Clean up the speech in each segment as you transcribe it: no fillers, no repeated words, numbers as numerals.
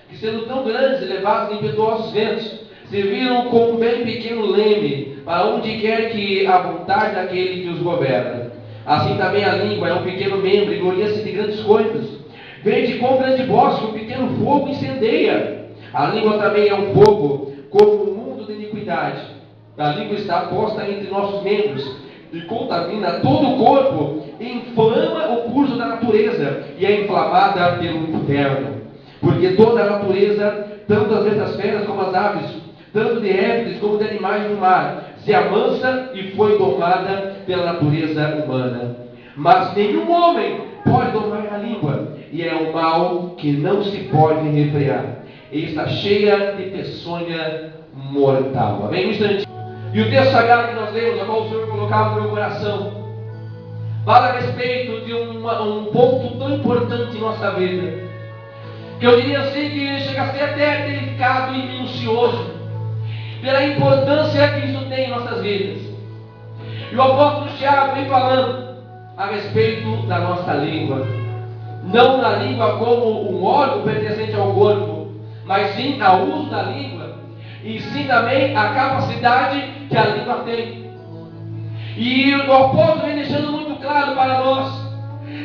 que sendo tão grandes e levados em impetuosos ventos, serviram como um bem pequeno leme, para onde quer que a vontade daquele que os governa. Assim também a língua é um pequeno membro e gloria-se de grandes coisas. Vede com grande voz que um pequeno fogo incendeia. A língua também é um fogo, como um mundo de iniquidade. A língua está posta entre nossos membros e contamina todo o corpo, e inflama o curso da natureza, e é inflamada pelo inferno. Porque toda a natureza, tanto as bestas feras como as aves, tanto de répteis como de animais do mar, se amansa e foi domada pela natureza humana. Mas nenhum homem pode domar a língua, e é um mal que não se pode refrear, e está cheia de peçonha mortal. Amém? Um instante. E o texto sagrado que nós lemos, a qual o Senhor colocava no meu coração, fala a respeito de um ponto tão importante em nossa vida, que eu diria assim que chega a ser até delicado e minucioso, pela importância que isso tem em nossas vidas. E o apóstolo Tiago vem falando a respeito da nossa língua, não da língua como um órgão pertencente ao corpo, mas sim ao uso da língua, e sim também a capacidade que a língua tem. E o apóstolo vem deixando muito claro para nós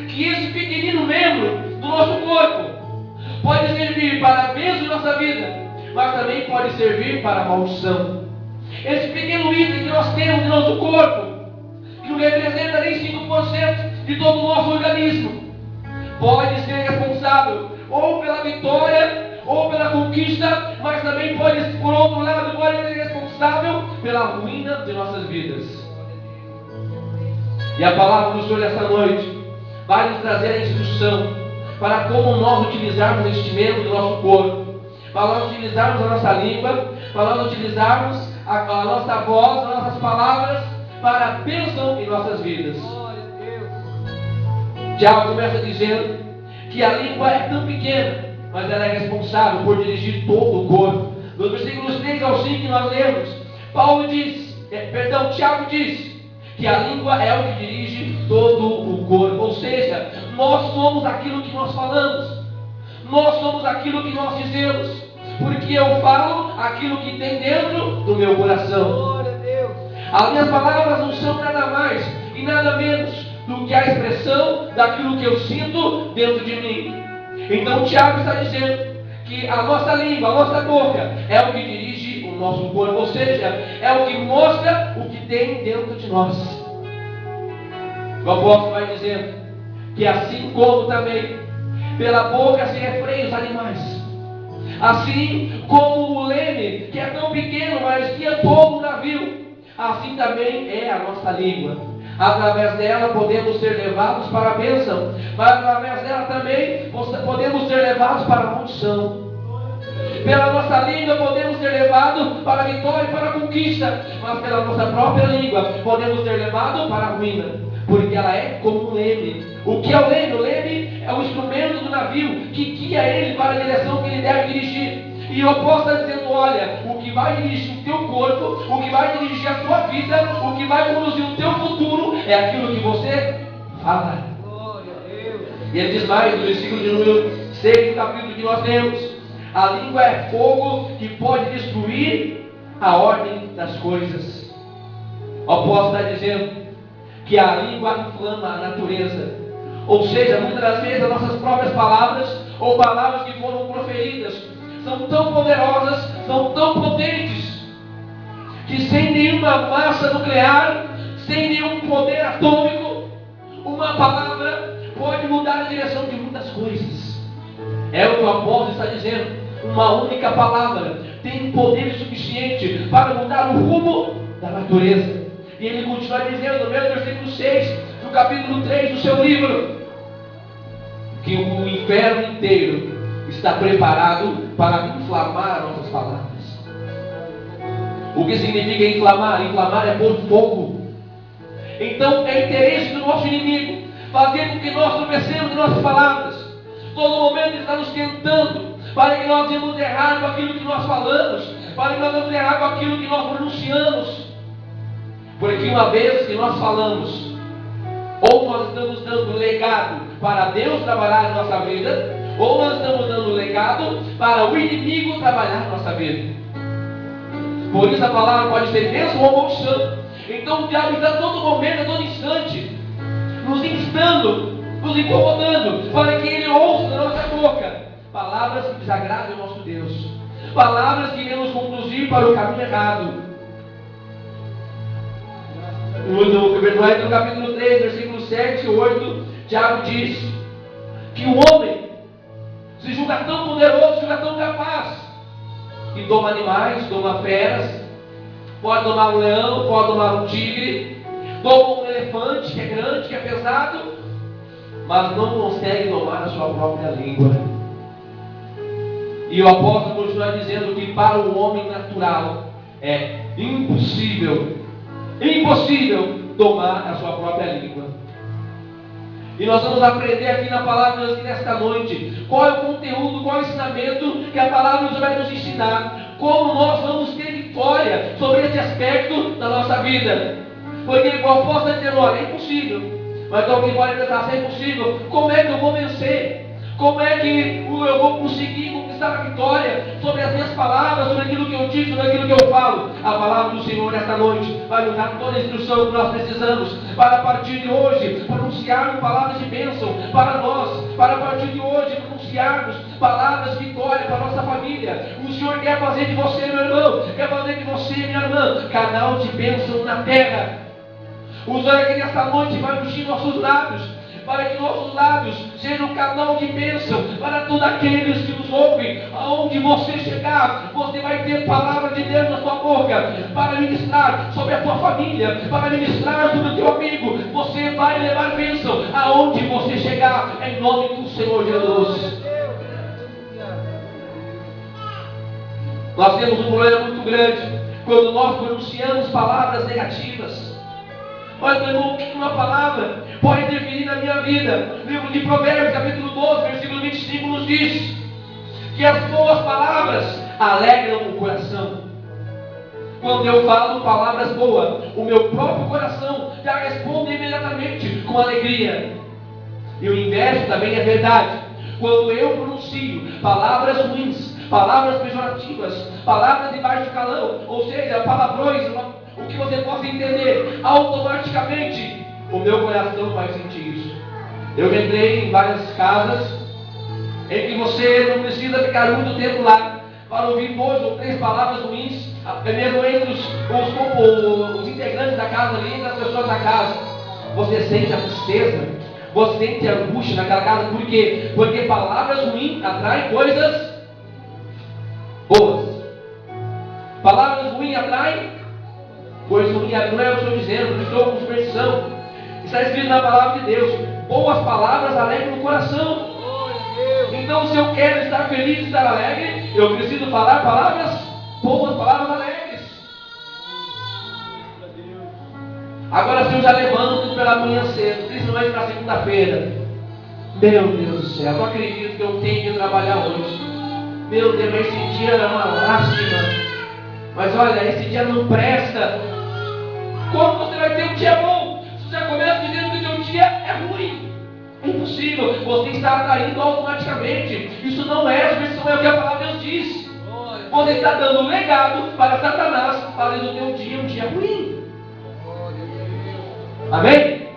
que esse pequenino membro do nosso corpo pode servir para a bênção de nossa vida, mas também pode servir para a maldição. Esse pequeno item que nós temos no nosso corpo, que não representa nem 5% de todo o nosso organismo, pode ser responsável ou pela vitória ou pela conquista, mas também pode, por outro lado, pode ser responsável pela ruína de nossas vidas. E a palavra do Senhor nesta noite vai nos trazer a instrução para como nós utilizarmos este membro do nosso corpo, para nós utilizarmos a nossa língua, para nós utilizarmos a nossa voz, as nossas palavras, para a bênção em nossas vidas. Tiago começa dizendo que a língua é tão pequena, mas ela é responsável por dirigir todo o corpo. Nos versículos 3 ao 5 que nós lemos, Tiago diz que a língua é o que dirige todo o corpo. Ou seja, nós somos aquilo que nós falamos, nós somos aquilo que nós dizemos, porque eu falo aquilo que tem dentro do meu coração. As minhas palavras não são nada mais e nada menos do que a expressão daquilo que eu sinto dentro de mim. Então Tiago está dizendo que a nossa língua, a nossa boca é o que dirige o nosso corpo, ou seja, é o que mostra o que tem dentro de nós. O apóstolo vai dizendo que assim como também pela boca se refreia os animais, assim como o leme, que é tão pequeno, mas guia todo o navio, assim também é a nossa língua. Através dela podemos ser levados para a bênção, mas através dela também podemos ser levados para a maldição. Pela nossa língua podemos ser levados para a vitória e para a conquista, mas pela nossa própria língua podemos ser levados para a ruína, porque ela é como um leme. O que é o leme? O leme é o instrumento do navio que guia ele para a direção que ele deve dirigir. E o apóstolo está dizendo, olha, o que vai dirigir o teu corpo, o que vai dirigir a tua vida, o que vai conduzir o teu futuro, é aquilo que você fala. E ele diz mais no versículo de número 6 do capítulo que nós temos: a língua é fogo que pode destruir a ordem das coisas. O apóstolo está dizendo que a língua inflama a natureza. Ou seja, muitas das vezes as nossas próprias palavras, ou palavras que foram proferidas, são tão poderosas, são tão potentes, que sem nenhuma massa nuclear, sem nenhum poder atômico, uma palavra pode mudar a direção de muitas coisas. É o que o apóstolo está dizendo. Uma única palavra tem poder suficiente para mudar o rumo da natureza. E ele continua dizendo no mesmo versículo 6, no capítulo 3 do seu livro, que o inferno inteiro está preparado para inflamar nossas palavras. O que significa inflamar? Inflamar é pôr fogo. Então é interesse do nosso inimigo fazer com que nós tropecemos em nossas palavras. Todo momento ele está nos tentando para que nós venhamos errar com aquilo que nós falamos, para que nós venhamos errar com aquilo que nós pronunciamos. Porque uma vez que nós falamos, ou nós estamos dando legado para Deus trabalhar em nossa vida, ou nós estamos dando legado para o inimigo trabalhar na nossa vida. Por isso a palavra pode ser bênção ou maldição. Então o diabo está a todo momento, a todo instante, nos instando, nos incomodando, para que ele ouça da nossa boca palavras que desagradem o nosso Deus, palavras que venham nos conduzir para o caminho errado. No capítulo 3, versículos 7 e 8, Tiago diz que o homem se julga tão poderoso, se julga tão capaz, que toma animais, toma feras, pode domar um leão, pode domar um tigre, toma um elefante que é grande, que é pesado, mas não consegue domar a sua própria língua. E o apóstolo continua dizendo que para o homem natural é impossível domar a sua própria língua. E nós vamos aprender aqui na palavra de Deus nesta noite qual é o conteúdo, qual é o ensinamento que a palavra de Deus vai nos ensinar, como nós vamos ter vitória sobre esse aspecto da nossa vida. Porque o apóstolo está dizendo, olha, é impossível. Mas alguém pode pensar, se é impossível, como é que eu vou vencer? Como é que eu vou conseguir conquistar a vitória sobre as minhas palavras, sobre aquilo que eu digo, sobre aquilo que eu falo? A palavra do Senhor nesta noite vai nos dar toda a instrução que nós precisamos para a partir de hoje pronunciarmos palavras de bênção para nós, para a partir de hoje pronunciarmos palavras de vitória para a nossa família. O Senhor quer fazer de você, meu irmão, quer fazer de você, minha irmã, canal de bênção na terra. O Senhor aqui nesta noite vai ungir nossos lábios, para que nossos lábios sejam um canal de bênção para todos aqueles que nos ouvem. Aonde você chegar, você vai ter palavra de Deus na sua boca, para ministrar sobre a tua família, para ministrar sobre o teu amigo. Você vai levar bênção aonde você chegar, em nome do Senhor Jesus. Nós temos um problema muito grande quando nós pronunciamos palavras negativas. Mas, meu irmão, o que uma palavra pode interferir na minha vida? O livro de Provérbios, capítulo 12, versículo 25, nos diz que as boas palavras alegram o coração. Quando eu falo palavras boas, o meu próprio coração já responde imediatamente com alegria. E o inverso também é verdade. Quando eu pronuncio palavras ruins, palavras pejorativas, palavras de baixo calão, ou seja, palavrões, o que você possa entender, automaticamente o meu coração vai sentir isso. Eu entrei em várias casas em que você não precisa ficar muito tempo lá para ouvir 2 ou 3 palavras ruins, até mesmo entre os integrantes da casa ali, entre as pessoas da casa. Você sente a tristeza, você sente a angústia naquela casa. Por quê? Porque palavras ruins atraem coisas boas. Palavras ruins atraem coisas ruins. Não é o que eu estou dizendo, não estou com superstição. Está escrito na palavra de Deus: boas palavras alegram o coração. Então, se eu quero estar feliz, estar alegre, eu preciso falar palavras boas, palavras alegres. Agora, se eu já levanto pela manhã cedo, principalmente na segunda-feira, meu Deus do céu, não acredito que eu tenho que trabalhar hoje. Meu Deus, esse dia era uma lástima. Mas olha, esse dia não presta. Como você vai ter um dia bom? Se você já começa dizendo que o seu dia é ruim, é impossível. Você está atraindo automaticamente. Isso não é superstição, é o que a palavra de Deus diz. Você está dando um legado para Satanás, fazendo o teu dia um dia ruim. Amém?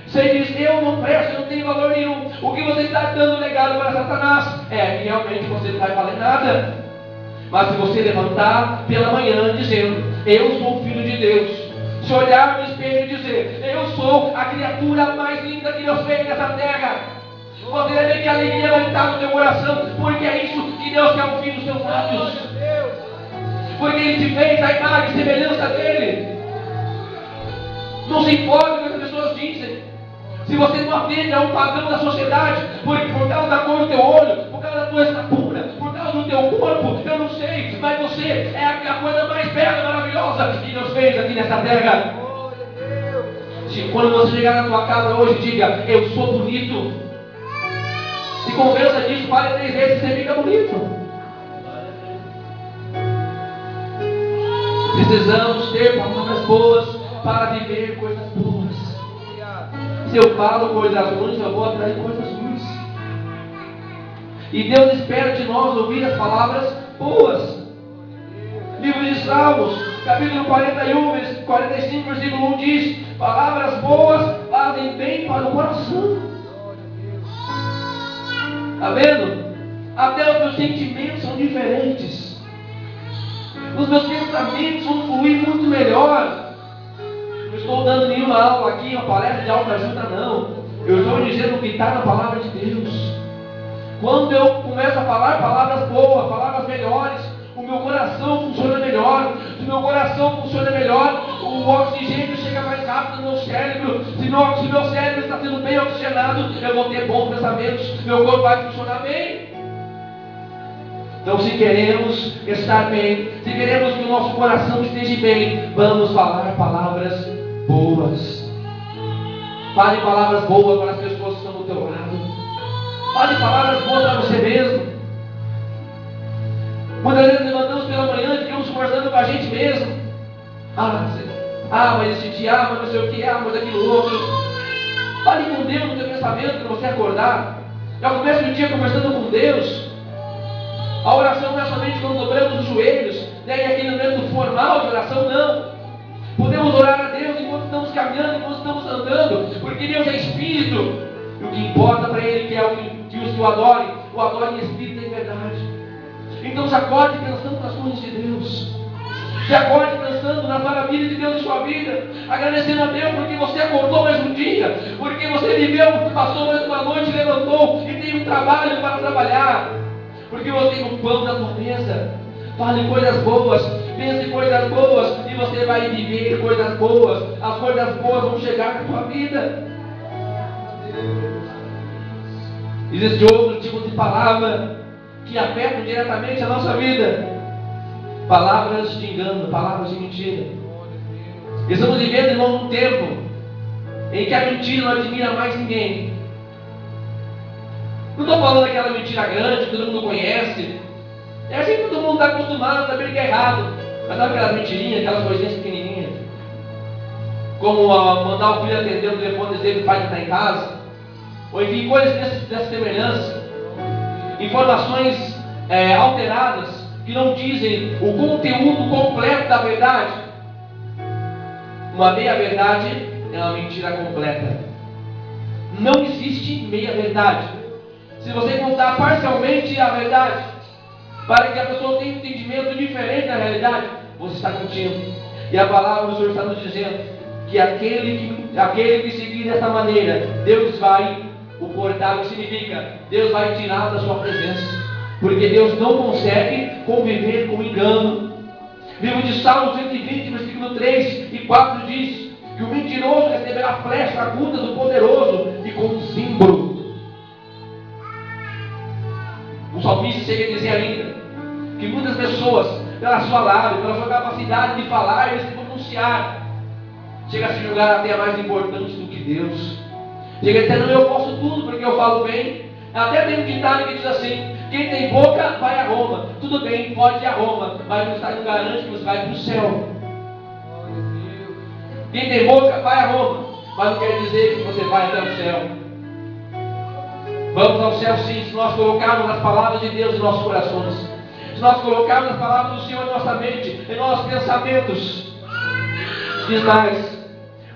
Você diz, eu não presto, eu não tenho valor nenhum. O que você está dando legado para Satanás é que realmente você não vai valer nada. Mas se você levantar pela manhã dizendo, eu sou filho de Deus, se olhar no espelho e dizer, eu sou a criatura mais linda que Deus fez nessa terra, você vai ver que a alegria vai estar no teu coração, porque é isso que Deus quer ouvir dos seus lábios. Porque Ele te fez a imagem e semelhança dEle. Não se importa o que as pessoas dizem. Se você não atende a um padrão da sociedade, por causa da cor do teu olho, por causa da tua estatura, por causa do teu corpo, eu não sei, mas você é a coisa mais bela, maravilhosa que Deus fez aqui nessa terra. Se quando você chegar na tua casa hoje, diga, eu sou bonito. Se convença disso, fale 3 vezes, você fica bonito. Precisamos ter palavras boas para viver coisas boas. Se eu falo coisas ruins, eu vou atrair coisas ruins. E Deus espera de nós ouvir as palavras boas. Livro de Salmos, capítulo 41, 45, versículo 1 diz: palavras boas fazem bem para o coração. Está vendo? Até os meus sentimentos são diferentes. Os meus pensamentos vão fluir muito melhor. Não estou dando nenhuma aula aqui, uma palestra de autoajuda, não. Eu estou dizendo o que está na palavra de Deus. Quando eu começo a falar palavras boas, palavras melhores, o meu coração funciona melhor. Se o meu coração funciona melhor, o oxigênio chega mais rápido no meu cérebro. Se meu cérebro está sendo bem oxigenado, eu vou ter bons pensamentos, meu corpo vai funcionar bem. Então, se queremos estar bem, se queremos que o nosso coração esteja bem, vamos falar palavras boas. Fale palavras boas para as pessoas que estão do teu lado. Fale palavras boas para você mesmo. Muitas vezes levantamos pela manhã e ficamos conversando com a gente mesmo. Mas esse dia, mas não sei o que, mas aquilo outro. Fale com Deus no teu pensamento quando você acordar. Já comece o dia conversando com Deus. A oração não é somente quando dobramos os joelhos, né? E aquele momento formal de oração, não. Podemos orar a Deus enquanto estamos caminhando, enquanto estamos andando, porque Deus é Espírito. E o que importa para Ele que os que o adorem em Espírito e em verdade. Então se acorde pensando nas coisas de Deus. Se acorde pensando na maravilha de Deus em sua vida. Agradecendo a Deus porque você acordou mais um dia. Porque você viveu, passou mais uma noite, levantou e tem um trabalho para trabalhar. Porque você tem o pão da tua mesa. Fale coisas boas, pense coisas boas e você vai viver coisas boas. As coisas boas vão chegar na tua vida. Existe outro tipo de palavra que afetam diretamente a nossa vida. Palavras de engano, palavras de mentira. Estamos vivendo, irmão, um tempo em que a mentira não admira mais ninguém. Não estou falando daquela mentira grande que todo mundo conhece. É assim que todo mundo está acostumado, saber que é errado. Mas sabe aquelas mentirinhas, aquelas coisinhas pequenininhas? Como mandar o filho atender o telefone e dizer que o pai não está em casa. Ou enfim, coisas dessa semelhança. Informações alteradas que não dizem o conteúdo completo da verdade. Uma meia-verdade é uma mentira completa. Não existe meia-verdade. Se você contar parcialmente a verdade, para que a pessoa tenha um entendimento diferente da realidade, você está mentindo. E a palavra do Senhor está nos dizendo que aquele que seguir dessa maneira, Deus vai o cortar, o que significa? Deus vai tirar da sua presença. Porque Deus não consegue conviver com engano. Livro de Salmos 120, versículo 3 e 4 diz que o mentiroso receberá flecha aguda do poderoso e com zimbro. O salmista chega a dizer ainda que muitas pessoas, pela sua lábia, pela sua capacidade de falar e de se pronunciar, chega a se julgar até mais importante do que Deus. Chega a dizer, não, eu posso tudo porque eu falo bem. Até tem um ditado que diz assim: quem tem boca vai a Roma. Tudo bem, pode ir a Roma, mas não garante que você vai para o céu. Quem tem boca vai a Roma, mas não quer dizer que você vai até o céu. Vamos ao céu sim, se nós colocarmos as palavras de Deus em nossos corações. Se nós colocarmos as palavras do Senhor em nossa mente, em nossos pensamentos. Diz mais,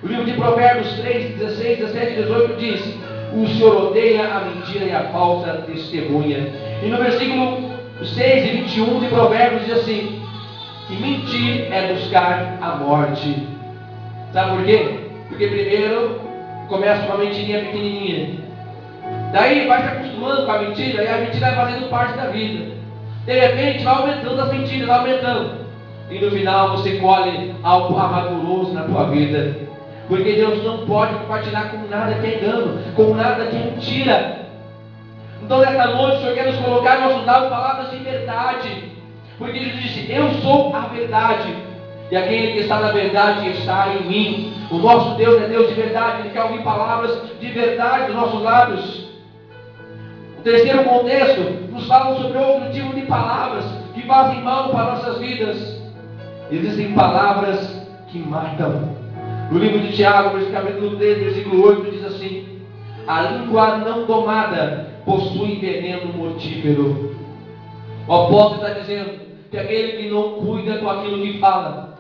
o livro de Provérbios 3, 16, 17 e 18 diz: o Senhor odeia a mentira e a falsa testemunha. E no versículo 6 e 21 de Provérbios diz assim: que mentir é buscar a morte. Sabe por quê? Porque primeiro começa com uma mentirinha pequenininha. Daí vai se acostumando com a mentira e a mentira vai fazendo parte da vida. De repente vai aumentando as mentiras, vai aumentando. E no final você colhe algo amarguroso na tua vida. Porque Deus não pode compartilhar com nada que é engano, com nada que é mentira. Então nesta noite o Senhor quer nos colocar em nossos lábios palavras de verdade. Porque Jesus disse: eu sou a verdade. E aquele que está na verdade está em mim. O nosso Deus é Deus de verdade. Ele quer ouvir palavras de verdade dos nossos lábios. O terceiro contexto nos fala sobre outro tipo de palavras que fazem mal para nossas vidas. Existem palavras que matam. No livro de Tiago, capítulo 3, versículo 8, diz assim: a língua não domada possuem veneno mortífero. O apóstolo está dizendo que aquele que não cuida com aquilo que fala,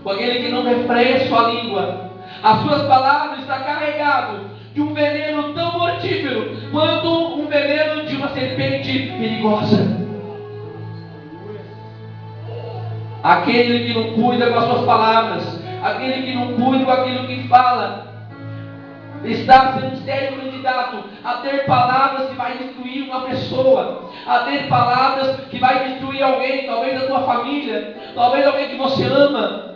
com aquele que não refreia sua língua, as suas palavras está carregado de um veneno tão mortífero quanto um veneno de uma serpente perigosa. Aquele que não cuida com as suas palavras, aquele que não cuida com aquilo que fala, está sendo um sério candidato a ter palavras que vai destruir uma pessoa, a ter palavras que vai destruir alguém, talvez da tua família, talvez alguém que você ama.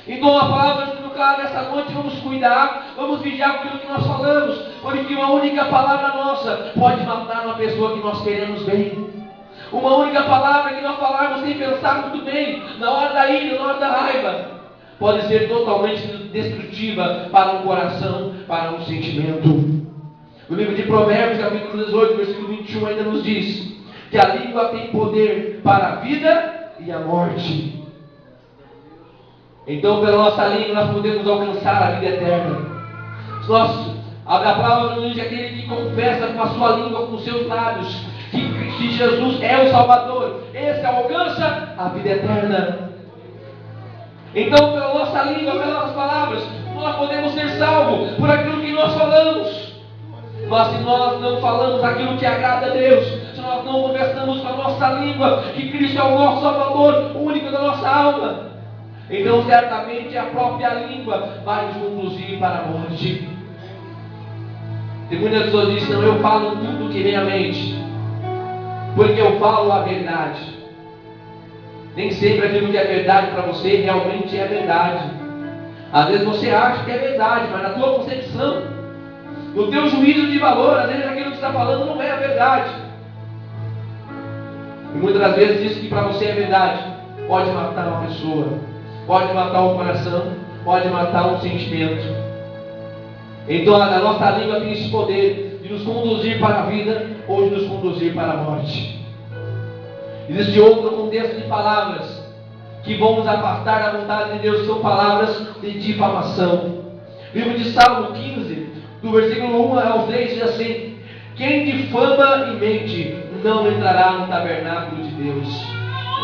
Então a palavra está muito clara nessa noite. Vamos cuidar, vamos vigiar aquilo que nós falamos, porque uma única palavra nossa pode matar uma pessoa que nós queremos bem. Uma única palavra que nós falarmos sem pensar muito bem, na hora da ira, na hora da raiva, pode ser totalmente destrutiva para um coração, para um sentimento. O livro de Provérbios, capítulo 18, versículo 21, ainda nos diz que a língua tem poder para a vida e a morte. Então, pela nossa língua, nós podemos alcançar a vida eterna. A palavra nos diz que aquele que confessa com a sua língua, com os seus lábios, que Jesus é o Salvador, esse alcança a vida eterna. Então, pela nossa língua, pelas nossas palavras, nós podemos ser salvos por aquilo que nós falamos. Mas se nós não falamos aquilo que agrada a Deus, se nós não confessamos com a nossa língua que Cristo é o nosso Salvador, o único da nossa alma, então certamente a própria língua vai nos conduzir para a morte. E muitas pessoas dizem: não, eu falo tudo que vem à mente, porque eu falo a verdade. Nem sempre aquilo que é verdade para você realmente é verdade. Às vezes você acha que é verdade, mas na tua concepção, no teu juízo de valor, às vezes aquilo que você está falando não é a verdade. E muitas das vezes isso que para você é verdade pode matar uma pessoa, pode matar um coração, pode matar um sentimento. Então a nossa língua tem esse poder de nos conduzir para a vida ou de nos conduzir para a morte. Existe outro contexto de palavras que vão nos afastar da vontade de Deus, são palavras de difamação. Livro de Salmo 15, do versículo 1 ao 3, diz assim: quem difama e mente não entrará no tabernáculo de Deus.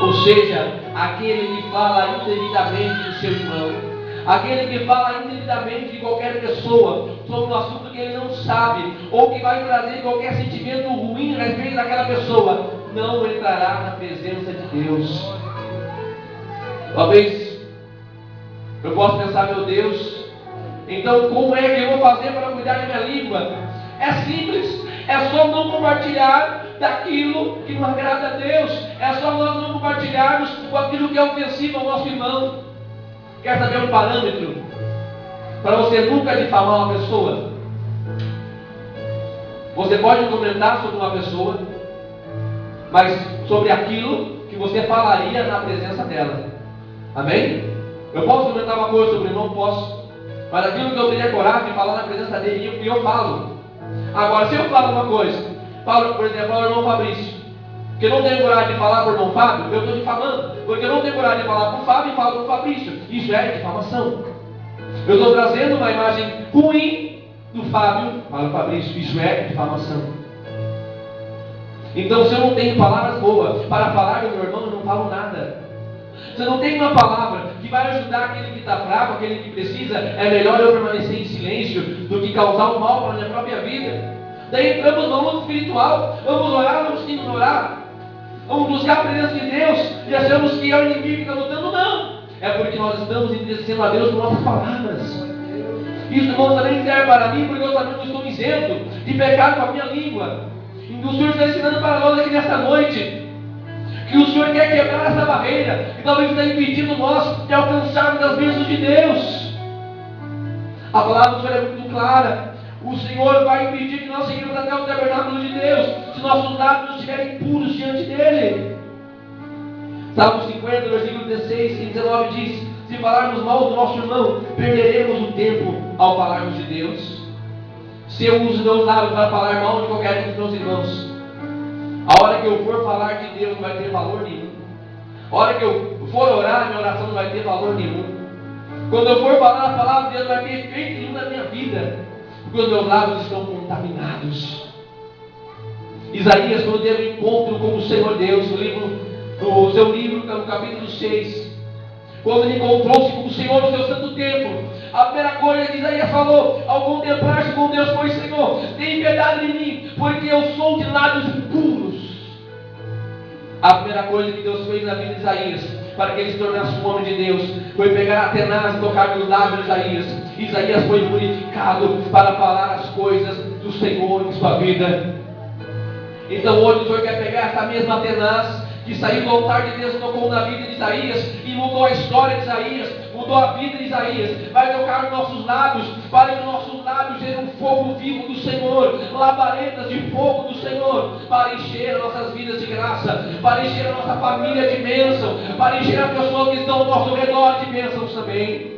Ou seja, aquele que fala indevidamente do seu irmão, aquele que fala indevidamente de qualquer pessoa, sobre um assunto que ele não sabe, ou que vai trazer qualquer sentimento ruim a respeito daquela pessoa, não entrará na presença de Deus. Talvez eu possa pensar: meu Deus, então como é que eu vou fazer para cuidar da minha língua? É simples, é só não compartilhar daquilo que não agrada a Deus, é só nós não compartilharmos com aquilo que é ofensivo ao nosso irmão. Quer saber um parâmetro para você nunca difamar uma pessoa? Você pode comentar sobre uma pessoa, mas sobre aquilo que você falaria na presença dela. Amém? Eu posso comentar uma coisa sobre o irmão? Posso. Mas aquilo que eu teria coragem de falar na presença dele, eu falo. Agora, se eu falo uma coisa, falo, por exemplo, ao irmão Fabrício, que eu não tenho coragem de falar para o irmão Fábio, eu estou difamando. Porque eu não tenho coragem de falar para o Fábio e falo para o Fabrício. Isso é difamação. Eu estou trazendo uma imagem ruim do Fábio para o Fabrício. Isso é difamação. Então, se eu não tenho palavras boas para falar do meu irmão, eu não falo nada. Se eu não tenho uma palavra que vai ajudar aquele que está fraco, aquele que precisa, é melhor eu permanecer em silêncio do que causar um mal para a minha própria vida. Daí entramos no mundo espiritual, vamos orar, vamos ignorar, vamos buscar a presença de Deus e achamos que é o inimigo que está lutando. Não, é porque nós estamos entristecendo a Deus com nossas palavras. Isso, irmãos, também serve para mim, porque eu também não estou isento de pecar com a minha língua. E o Senhor está ensinando para nós aqui nesta noite que o Senhor quer quebrar essa barreira que talvez está impedindo nós de alcançarmos as bênçãos de Deus. A palavra do Senhor é muito clara. O Senhor vai impedir que nós cheguemos até o tabernáculo de Deus se nossos lábios estiverem puros diante dele. Salmo 50, versículo 16 e 19 diz: se falarmos mal do nosso irmão, perderemos o tempo ao falarmos de Deus. Se eu uso meus lábios para falar mal de qualquer um dos meus irmãos, a hora que eu for falar de Deus não vai ter valor nenhum. A hora que eu for orar, minha oração não vai ter valor nenhum. Quando eu for falar a palavra de Deus, não vai ter efeito nenhum na minha vida, porque os meus lábios estão contaminados. Isaías, quando teve um encontro com o Senhor Deus, no seu livro, no capítulo 6, quando ele encontrou-se com o Senhor no seu santo templo, a primeira coisa que Isaías falou, ao contemplar-se com Deus, foi: Senhor, tem piedade de mim, porque eu sou de lábios impuros. A primeira coisa que Deus fez na vida de Isaías, para que ele se tornasse um homem de Deus, foi pegar a tenaz e tocar nos lábios de Isaías. Isaías foi purificado para falar as coisas do Senhor em sua vida. Então hoje o Senhor quer pegar essa mesma tenaz que saiu do altar de Deus, tocou na vida de Isaías e mudou a história de Isaías, mudou a vida de Isaías. Vai tocar nos nossos lábios, para que nossos lábios sejam um fogo vivo do Senhor, labaredas de fogo do Senhor, para encher nossas vidas de graça, para encher a nossa família de bênção, para encher as pessoas que estão ao nosso redor de bênçãos também.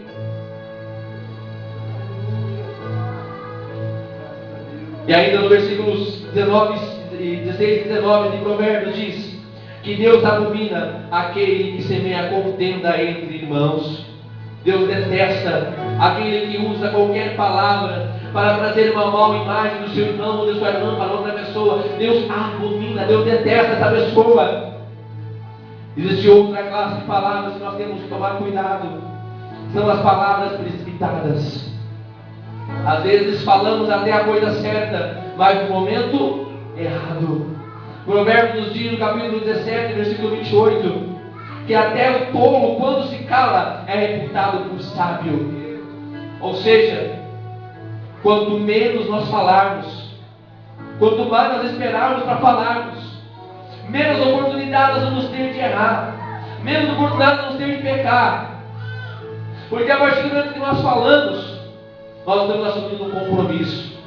E ainda no versículos 16 e 19 de Provérbios diz que Deus abomina aquele que semeia contenda entre irmãos. Deus detesta aquele que usa qualquer palavra para trazer uma mal imagem do seu irmão ou da sua irmã para outra pessoa. Deus abomina, Deus detesta essa pessoa. Existe outra classe de palavras que nós temos que tomar cuidado. São as palavras precipitadas. Às vezes falamos até a coisa certa, mas no momento errado. Provérbios nos diz no capítulo 17, versículo 28, que até o tolo, quando se cala, é reputado por sábio. Ou seja, quanto menos nós falarmos, quanto mais nós esperarmos para falarmos, menos oportunidade nós vamos ter de errar, menos oportunidade nós vamos ter de pecar. Porque a partir do momento que nós falamos, nós estamos assumindo um compromisso.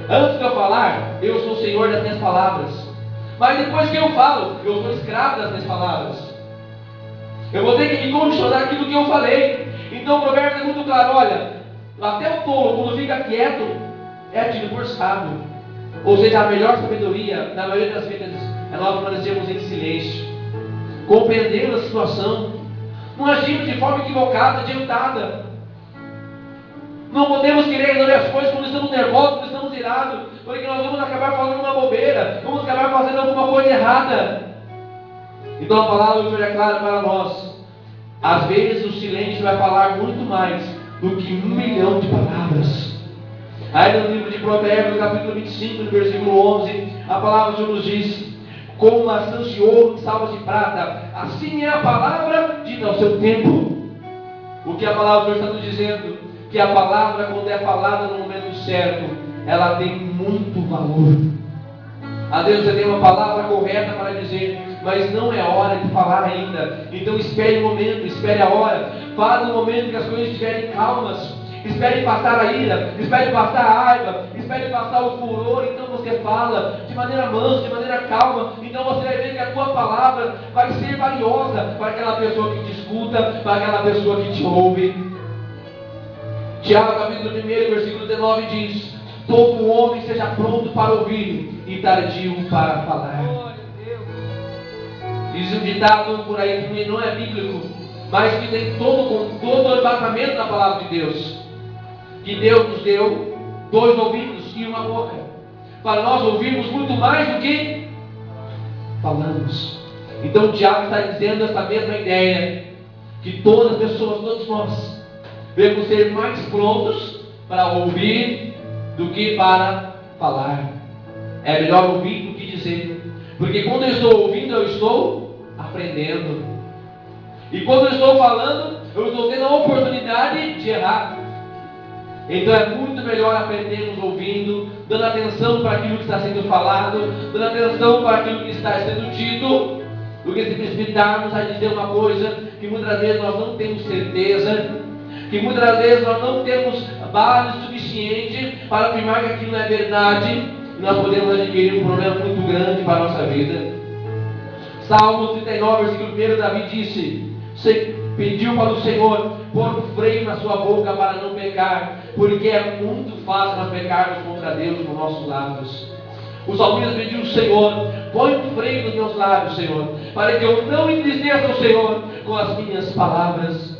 Antes de eu falar, eu sou o Senhor das minhas palavras. Mas depois que eu falo, eu sou escravo das minhas palavras. Eu vou ter que me condicionar aquilo que eu falei. Então o provérbio é muito claro: olha, até o tolo, quando fica quieto, é tido por sábio. Ou seja, a melhor sabedoria, na maioria das vezes, é nós permanecermos em silêncio, compreendendo a situação, não agimos de forma equivocada, adiantada. Não podemos querer resolver as coisas quando estamos nervosos, quando estamos irados, porque nós vamos acabar falando uma bobeira, vamos acabar fazendo alguma coisa errada. Então a palavra do Senhor é clara para nós. Às vezes o silêncio vai falar muito mais do que 1 milhão de palavras. Aí no livro de Provérbios, capítulo 25, no versículo 11, a palavra do Senhor nos diz: como maçãs de ouro e salvas de prata, assim é a palavra dita ao seu tempo. O que a palavra do Senhor está nos dizendo? Que a palavra, quando é falada no momento certo, ela tem muito valor. Às vezes você tem uma palavra correta para dizer, mas não é hora de falar ainda. Então espere o momento, espere a hora. Fale no momento que as coisas estiverem calmas. Espere passar a ira, espere passar a raiva, espere passar o furor. Então você fala de maneira mansa, de maneira calma. Então você vai ver que a tua palavra vai ser valiosa para aquela pessoa que te escuta, para aquela pessoa que te ouve. Tiago capítulo 1, versículo 19 diz: todo homem seja pronto para ouvir e tardio para falar. Diz um ditado por aí que não é bíblico, mas que tem todo o embasamento da palavra de Deus. Que Deus nos deu 2 ouvidos e uma boca, para nós ouvirmos muito mais do que falamos. Então Tiago está dizendo essa mesma ideia, que todas as pessoas, todos nós, devemos ser mais prontos para ouvir do que para falar. É melhor ouvir do que dizer, porque quando eu estou ouvindo, eu estou aprendendo, e quando eu estou falando, eu estou tendo a oportunidade de errar. Então é muito melhor aprendermos ouvindo, dando atenção para aquilo que está sendo falado, dando atenção para aquilo que está sendo dito, do que se precipitarmos a dizer uma coisa que muitas vezes nós não temos certeza, que muitas vezes nós não temos base suficiente para afirmar que aquilo é verdade, e nós podemos adquirir um problema muito grande para a nossa vida. Salmos 39, versículo 1, Davi disse, pediu para o Senhor pôr um freio na sua boca para não pecar, porque é muito fácil nós pecarmos contra Deus com nossos lábios. O salmista pediu ao Senhor: põe um freio nos meus lábios, Senhor, para que eu não entristeça o Senhor com as minhas palavras.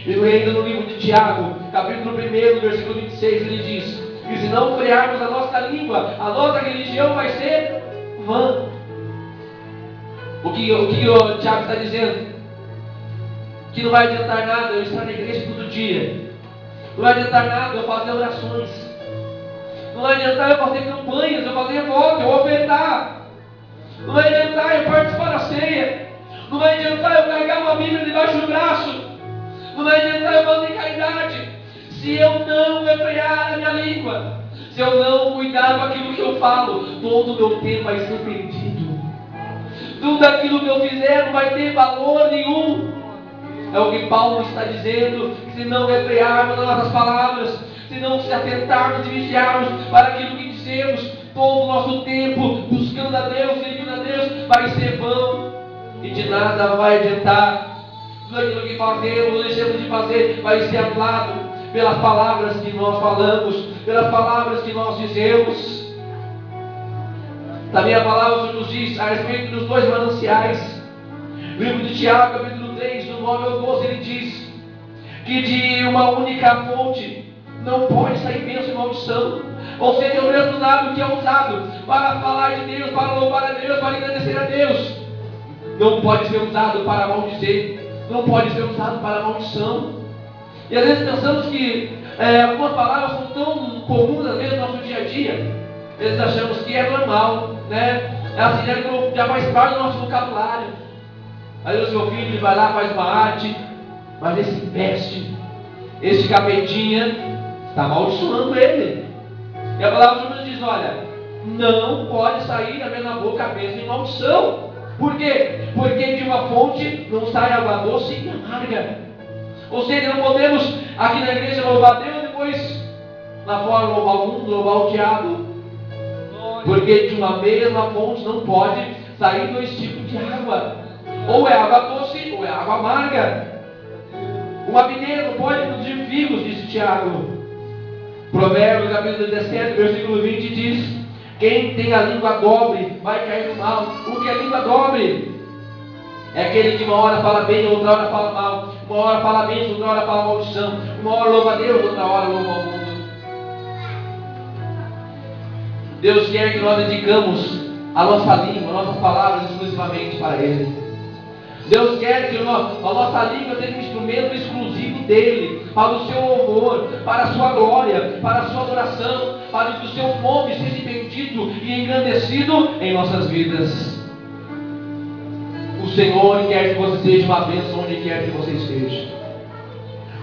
E ainda no livro de Tiago, capítulo 1, versículo 26, ele diz: e se não frearmos a nossa língua, a nossa religião vai ser vã. O que o Tiago está dizendo? Que não vai adiantar nada eu estar na igreja todo dia. Não vai adiantar nada eu fazer orações. Não vai adiantar eu fazer campanhas, eu fazer voto, eu ofertar. Não vai adiantar eu participar da ceia. Não vai adiantar eu carregar uma Bíblia debaixo do braço. Não vai adiantar eu fazer caridade. Se eu não refrear a minha língua, se eu não cuidar com aquilo que eu falo, todo o meu tempo vai ser perdido. Tudo aquilo que eu fizer não vai ter valor nenhum. É o que Paulo está dizendo, que se não refrearmos as nossas palavras, se não se atentarmos e vigiarmos para aquilo que dizemos, todo o nosso tempo buscando a Deus, servindo a Deus, vai ser vão e de nada vai adiantar. Tudo aquilo que fazemos ou deixamos de fazer vai ser anulado pelas palavras que nós falamos, pelas palavras que nós dizemos. Também a palavra nos diz a respeito dos dois mananciais. No livro de Tiago, capítulo 3, do 9 ao 12, ele diz que de uma única fonte não pode sair bênção e maldição. Ou seja, o mesmo nada que é usado para falar de Deus, para louvar a Deus, para agradecer a Deus, não pode ser usado para maldizer, não pode ser usado para maldição. E às vezes pensamos que algumas palavras são tão comuns às vezes no nosso dia a dia. Às vezes achamos que é normal, né? Assim, já faz parte do nosso vocabulário. Às vezes o seu filho vai lá, faz uma arte, mas esse peste, esse capetinha, está amaldiçoando ele. E a palavra do Senhor diz, olha, não pode sair da mesma boca a bênção e maldição. Por quê? Porque de uma fonte não sai água doce e amarga. Ou seja, não podemos aqui na igreja louvar a Deus, depois lá fora louvar o mundo, louvar o diabo. Porque de uma mesma fonte não pode sair dois tipos de água. Ou é água doce ou é água amarga. Uma videira não pode produzir figos, disse Tiago. Provérbios capítulo 17, versículo 20 diz: quem tem a língua dobre vai cair no mal. O que é língua dobre? É aquele que uma hora fala bem, outra hora fala mal. Uma hora fala bem, outra hora fala maldição. Uma hora louva a Deus, outra hora louva ao mundo. Deus quer que nós dedicamos a nossa língua, nossas palavras exclusivamente para Ele. Deus quer que a nossa língua seja um instrumento exclusivo dEle, para o seu louvor, para a sua glória, para a sua adoração, para que o seu nome seja bendito e engrandecido em nossas vidas. O Senhor quer que você seja uma bênção onde quer que você esteja.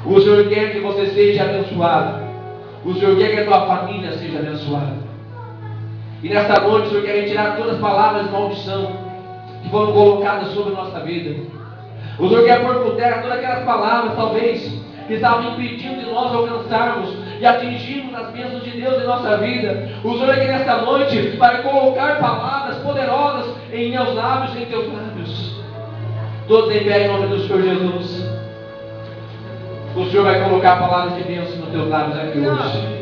O Senhor quer que você seja abençoado. O Senhor quer que a tua família seja abençoada. E nesta noite o Senhor quer retirar todas as palavras de maldição que foram colocadas sobre a nossa vida. O Senhor quer pôr por terra todas aquelas palavras, talvez, que estavam impedindo de nós alcançarmos e atingirmos as bênçãos de Deus em nossa vida. O Senhor aqui nesta noite vai colocar palavras poderosas em meus lábios e em teus lábios. Todos em pé em nome do Senhor Jesus. O Senhor vai colocar palavras de bênção nos teus lábios aqui hoje.